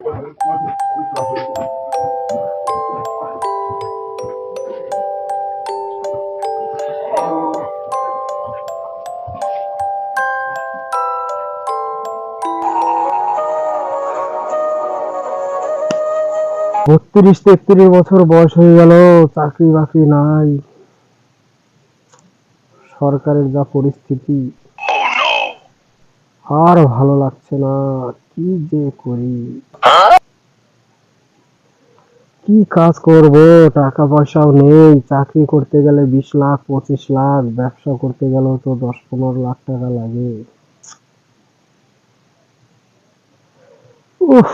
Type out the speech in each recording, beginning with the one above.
32-33 বছর বয়স হয়ে গেল, চাকরি বাকরি নাই। সরকারের যা পরিস্থিতি, আর ভালো লাগছে না। কি যে করি, কি কাজ করব? টাকা পয়সাও নেই। চাকরি করতে গেলে 20 লাখ 25 লাখ, ব্যবসা করতে গেলেও তো 10-15 লাখ টাকা লাগে। উফ।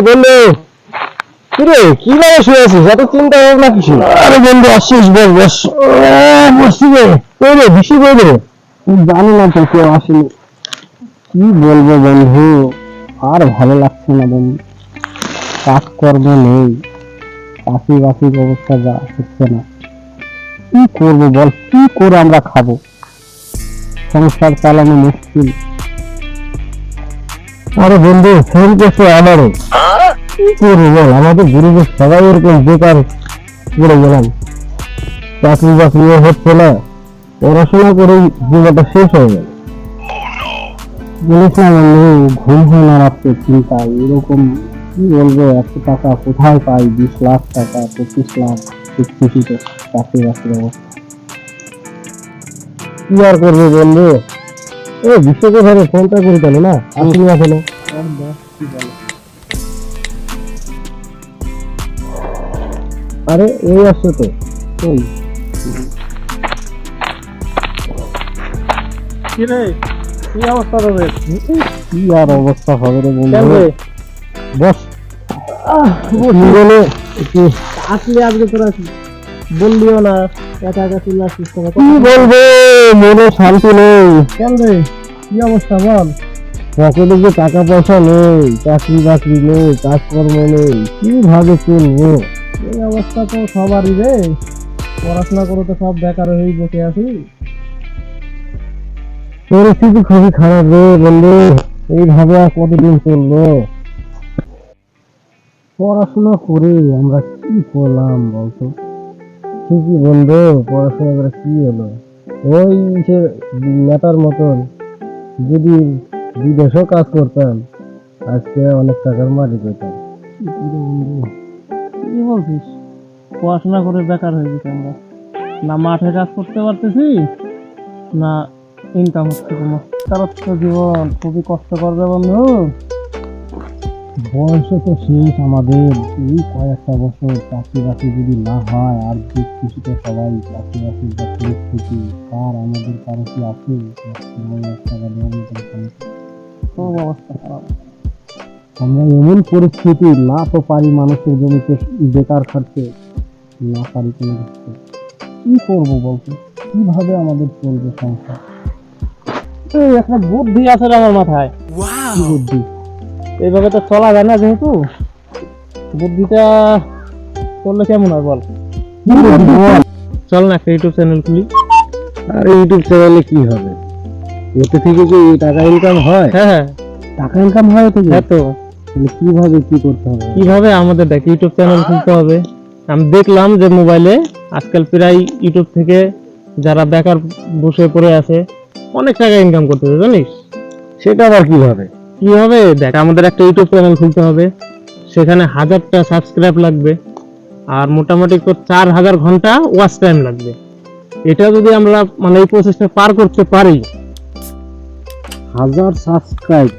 বন্ধু, কিরে কি ভাবে শুয়ে আছিস? এত চিন্তা ভাবনা কিছু? আরে বন্ধু আসিস, বস বস। বসছি রে। কই রে, বেশি কই রে? জানি না তো, কেউ আসেনি। কি বলবো বন্ধু, আর ভালো লাগছে না বন্ধু। কাজকর্ম নেই, চাকরি বাকরির অবস্থা যা হচ্ছে না। কি করবো বল, কি করে আমরা খাবো? সংসার চালানো মুশকিল। আরে বন্ধু, ফোন করছে আমারও। কি করবো বল, আমাদের গরিবের সবাই এরকম বেকার পড়ে গেলাম। চাকরি বাকরিও হচ্ছে না, পড়াশোনা করে জীবনটা শেষ হয়ে গেল। বলিস না বন্ধু, ঘুম হয় না রাত্রে চিন্তায়। এরকম কি বলবো, এত টাকা কোথায় পাই? 20 লাখ টাকা, 25 লাখ প্রতিষ্ঠিত চাকরি বাকরির অবস্থা। কি আর করবো বন্ধু? বিশ্বকে ধরে ফোনটা করে কেন না, আসেনি এখনো। আরে এই আসছে তো। ওই কি রে, কি অবস্থা তোদের? কি আর অবস্থা হবে রে বন্ধু, বস। বলে একটু আসলে আজকে তোরা বললিও না, একা একা চলে আসছিস। কি বলবো, মনে শান্তি নেই। কেন রে, কি অবস্থা বল? পকেটে যে টাকা পয়সা নেই, চাকরি বাকরি নেই, কাজকর্ম নেই, কিভাবে চলবো? এই অবস্থা তো সবারই রে। পড়াশোনা করে তো সব বেকার হয়েই বসে আছি। পরিস্থিতি খুবই খারাপ রে বন্ধু, এইভাবে আর কতদিন চলবো? পড়াশোনা করে আমরা কি করলাম বলতো? ঠিকই বন্ধু, পড়াশোনা করে কি হলো? ওই যে নেতার মতন যদি বিদেশেও কাজ করতাম, আজকে অনেক টাকার মালিক হইতাম। কি বলছিস? পড়াশোনা করে বেকার হয়ে গেছি আমরা, না মাঠে কাজ করতে পারতেছি, না ইনকাম হচ্ছে কোনো। তার তো জীবন খুবই কষ্ট করবে বন্ধু। বয়স তো শেষ আমাদের, এই কয়েকটা বছর চাকরি বাকরি যদি না হয়, আর দেখতেছি তো সবাই চাকরি বাকরির যা পরিস্থিতি, আর আমাদের কারো কি আছে 1 টাকা দেওয়ার মতন ক্ষমতা? খুব অবস্থা খারাপ। আমরা এমন পরিস্থিতি, না তো পারি মানুষের জমিতে বেকার খাটতে, না পারি কোনো কিছু। কি করবো বলতো, কিভাবে আমাদের চলবে সংসার? এই একটা বুদ্ধি আছে রে আমার মাথায়। কি বুদ্ধি? এইভাবে তো চলা যায় না, যেহেতু বুদ্ধিটা করলে কেমন হয় বল? কি বুদ্ধি বল? চল না একটা ইউটিউব চ্যানেল খুলি। আর ইউটিউব চ্যানেলে কি হবে? ওতে থেকে কি টাকা ইনকাম হয়? হ্যাঁ হ্যাঁ, টাকা ইনকাম হয় ওতে? হ্যাঁ তো। তাহলে কিভাবে কি করতে হবে? কিভাবে? আমাদের দেখ ইউটিউব চ্যানেল খুলতে হবে। আমি দেখলাম যে মোবাইলে আজকাল প্রায় ইউটিউব থেকে যারা বেকার বসে পড়ে আছে অনেক টাকা ইনকাম করতেছে, জানিস? সেটা আবার কিভাবে? কিভাবে? দেখ, আমাদের একটা ইউটিউব চ্যানেল খুলতে হবে, সেখানে 1000টা সাবস্ক্রাইব লাগবে, আর মোটামুটি তো 4000 ঘন্টা ওয়াচ টাইম লাগবে। এটা যদি আমরা মানে এই প্রসেসটা পার করতে পারি। 1000 সাবস্ক্রাইব?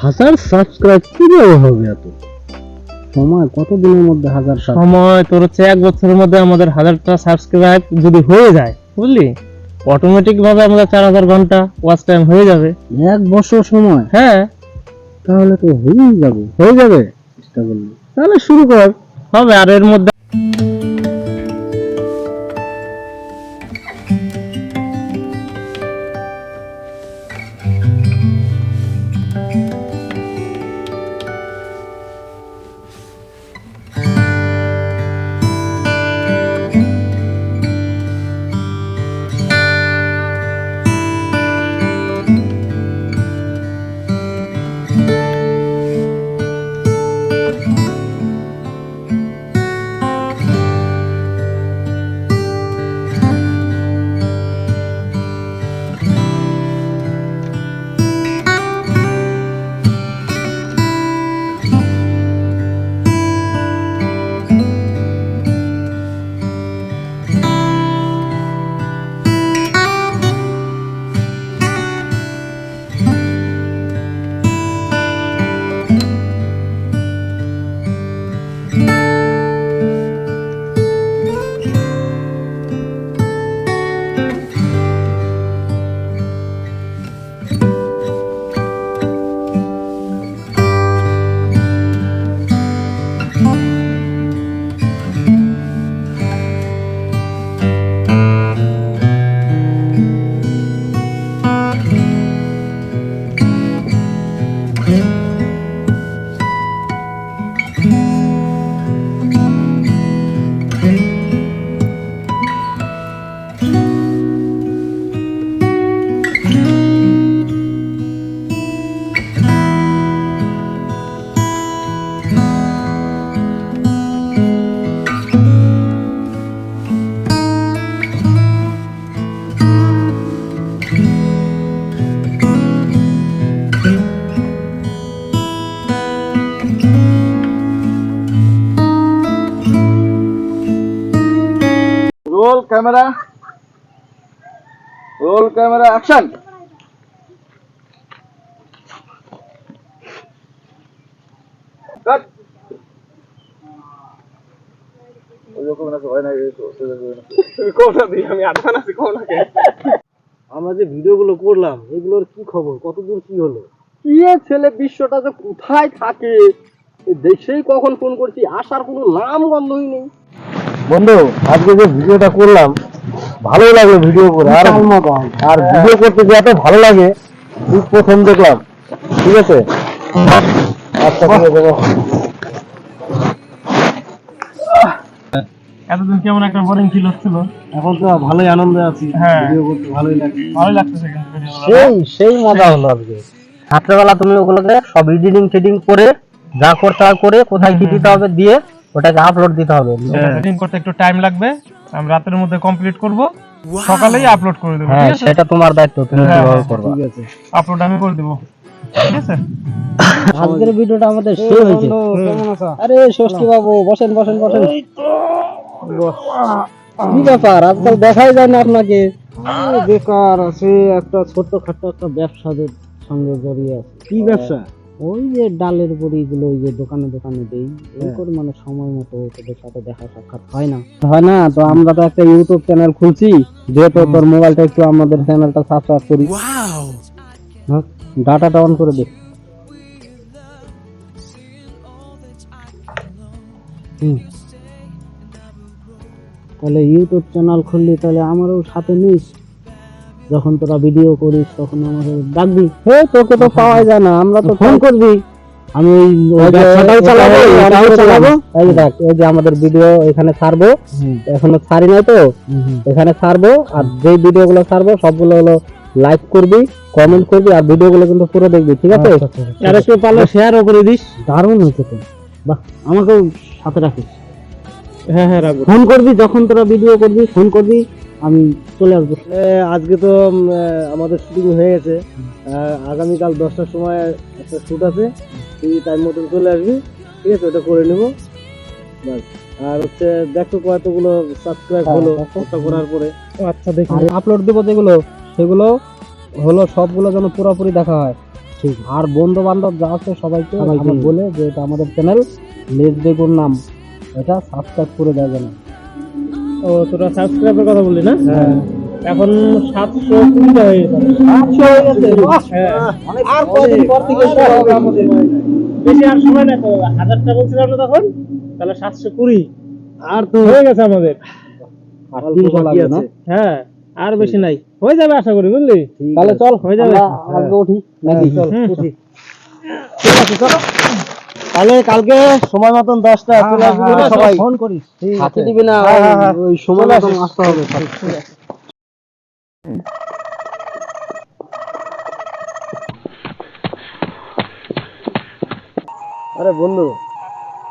1000 সাবস্ক্রাইব কিভাবে হবে? এত সময় কত দিনের মধ্যে 1000? সময় তোর হচ্ছে 1 বছরের মধ্যে আমাদের 1000টা সাবস্ক্রাইব যদি হয়ে যায়, বুঝলি, অটোমেটিক ভাবে আমাদের 4000 ঘন্টা ওয়াচ টাইম হয়ে যাবে। 1 বছর সময়? হ্যাঁ, তাহলে তো হয়ে যাবে। হয়ে যাবে চেষ্টা করলে। তাহলে শুরু কর। হবে। আর এর মধ্যে রোল ক্যামেরা, অ্যাকশন। কাট। আমরা যে ভিডিওগুলো করলাম এগুলোর কি খবর, কতদূর কি হলো? কি এ ছেলে বিশ্বটা যে কোথায় থাকে, দেশেই কখন ফোন করছি, আসার কোনো নাম গন্ধই নেই। বন্ধু, আজকে যে ভিডিওটা করলাম ভালোই লাগলো ভিডিও করে, আর ভিডিও করতে যে এত ভালো লাগে এই প্রথম দেখলাম। ঠিক আছে, আচ্ছা ঠিক আছে। এতদিন কেমন একটা বোরিং ফিল হচ্ছিল, এখন তো ভালোই আনন্দে আছি। হ্যাঁ। ভিডিও করতে ভালোই লাগছে। ভালো লাগতেছে কিন্তু ভিডিওগুলো। সেই মজা হলো আজকে। রাত্রেবেলা তুমি ওগুলোকে সব এডিটিং টেডিং করে যা করতে হবে করে, কোথায় কি দিতে হবে দিয়ে ওটাকে আপলোড দিতে হবে। এডিটিং করতে একটু টাইম লাগবে, আমি রাতের মধ্যে কমপ্লিট করব, সকালেই আপলোড করে দেব। হ্যাঁ, ঠিক আছে, সেটা তোমার দায়িত্ব, তুমি হ্যাঁ, কিভাবে হ্যাঁ, করবে। ঠিক আছে, আপলোড আমি করে দেব। ঠিক আছে, আজকের ভিডিওটা আমাদের শেষ হয়েছে। আরে ষষ্ঠী বাবু, বসেন বসেন বসেন। কি ব্যাপার, আজকাল দেখাই যায় না আপনাকে? বেকার আছে, একটা ছোট্টখাটো একটা ব্যবসার সঙ্গে জড়িয়ে আছে। কি ব্যবসা? ওই যে ডালের বড়িগুলো ওই যে দোকানে দোকানে দেই, এই করে মানে সময় মতো তোদের সাথে দেখা সাক্ষাৎ হয় না। তো আমরা তো একটা ইউটিউব চ্যানেল খুলছি, যেহেতু তোর মোবাইলটা একটু আমাদের চ্যানেলটা সাবস্ক্রাইব করি। ডাটাটা অন করে দে। তাহলে ইউটিউব চ্যানেল খুললি, তাহলে আমারও সাথে নিস। যখন তোরা ভিডিও করিস তখন আমাকে ডাকবি। হে, তোকে তো পাওয়া যায় না, আমরা তো ফোন করবি। আমি চালাবো। এই দেখ, এই যে আমাদের ভিডিও এখানে ছাড়বো, এখনো ছাড়ি নাই তো, এখানে ছাড়বো। আর যে ভিডিও গুলো ছাড়বো সবগুলো হলো লাইক করবি, কমেন্ট করবি, আর ভিডিও গুলো কিন্তু পুরো দেখবি। ঠিক আছে, আর একটু পারলে শেয়ারও করে দিস। দারুণ হয়েছে তো, বাহ, আমাকেও সাথে রাখিস। হ্যাঁ হ্যাঁ রাখবো। ফোন করবি যখন তোরা ভিডিও করবি, ফোন করবি, আমি চলে আসবো। আজকে তো আমাদের শুটিং হয়ে গেছে, আগামীকাল 10টার সময় একটা শুট আছে, তুই টাইম মতন চলে আসবি। ঠিক আছে, ওটা করে নেবো। ব্যাস। আর হচ্ছে দেখো কতগুলো সাবস্ক্রাইব হলো ওটা করার পরে। আচ্ছা, দেখি আপলোড দেবো যেগুলো, সেগুলো হলো সবগুলো যেন পুরোপুরি দেখা হয়। ঠিক। আর বন্ধু বান্ধব যা আছে সবাইকে বলে যে এটা আমাদের চ্যানেল লেজ বেগুন নাম, এটা সাবস্ক্রাইব করে দেওয়া যেন। ও, তোরা সাবস্ক্রাইবের কথা বললি না? হ্যাঁ, এখন 720টা হয়ে গেছে। 700 হয়ে গেছে। হ্যাঁ, আর কতদিন পর থেকে শুরু হবে আমাদের? বেশি আর সময় না তো, 1000টা বলছিলাম না তখন, তাহলে 720 আর তো হয়ে গেছে আমাদের। আর 300 লাগবে না? হ্যাঁ, আর বেশি নাই, হয়ে যাবে আশা করি, বুঝলি? তাহলে চল, হয়ে যাবে। আমরা আজকে উঠি নাকি? চল। উঠি। ঠিক আছে, চলো। তাহলে কালকে সময় মতন 10টা চলে আসবি, সবাই ফোন করিস। সাথে দিবি না, ওই সময় মতন আসতে হবে। আরে বন্ধু,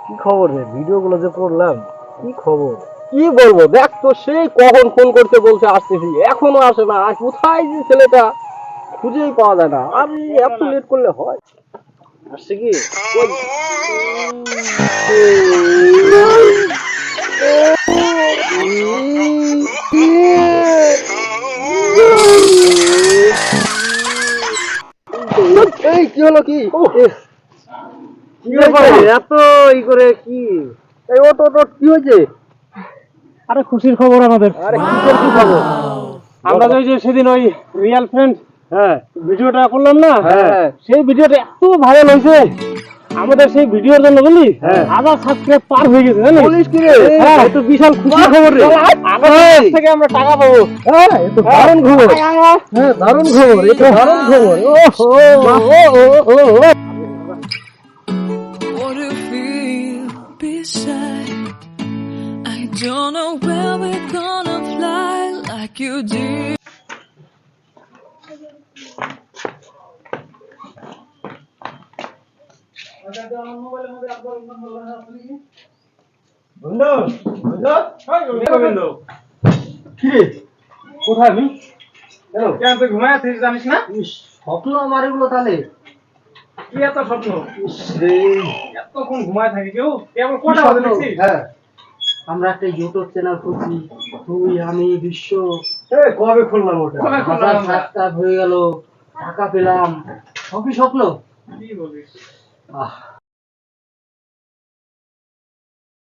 কি খবর রে? ভিডিও গুলো যে করলাম, কি খবর? কি বলবো, দেখ তো, সেই কখন ফোন করতে বলছে আসতেছি, এখনো আসে না। আর কোথায় যে ছেলেটা, খুঁজেই পাওয়া যায় না। আর এত লেট করলে হয়? আসছে কি? এই কি হলো? কি কি ব্যাপার? এত ই করে কি? এই ওট ওট ওট, কি হয়েছে? আরে খুশির খবর আমাদের। আরে কিসের কি খবর? আমরা তো ওই যে সেদিন ওই রিয়েল ফ্রেন্ড হ্যাঁ ভিডিওটা করলাম না, হ্যাঁ, সেই ভিডিওটা এত ভাইরাল হয়েছে আমাদের, সেই ভিডিওর জন্য বুঝলি হ্যাঁ। 1000 সাবস্ক্রাইব পার হয়ে গেছে, জানিস? বলিস কি রে? হ্যাঁ। এ তো বিশাল খুশির খবর রে। আগামী থেকে আমরা টাকা পাবো। হ্যাঁ, এ তো দারুণ খবর। হ্যাঁ, দারুণ খবর, এটা দারুণ খবর। What do you feel beside? I don't know where we're gonna fly like you did. কোথায় আমি? কেন তুই ঘুমায় আছিস, জানিস না? স্বপ্ন আমার এগুলো তাহলে? কি এত স্বপ্ন? এতক্ষণ ঘুমায় থাকে কেউ? কেবল কটা বাজে দেখছিস? হ্যাঁ, আমরা একটা ইউটিউব চ্যানেল খুলছি, তুই আমি বিশ্ব কবে খুললাম ওটা সাবস্ক্রাইব হয়ে গেল, টাকা পেলাম, সবই স্বপ্ন। কি বলিস? আহ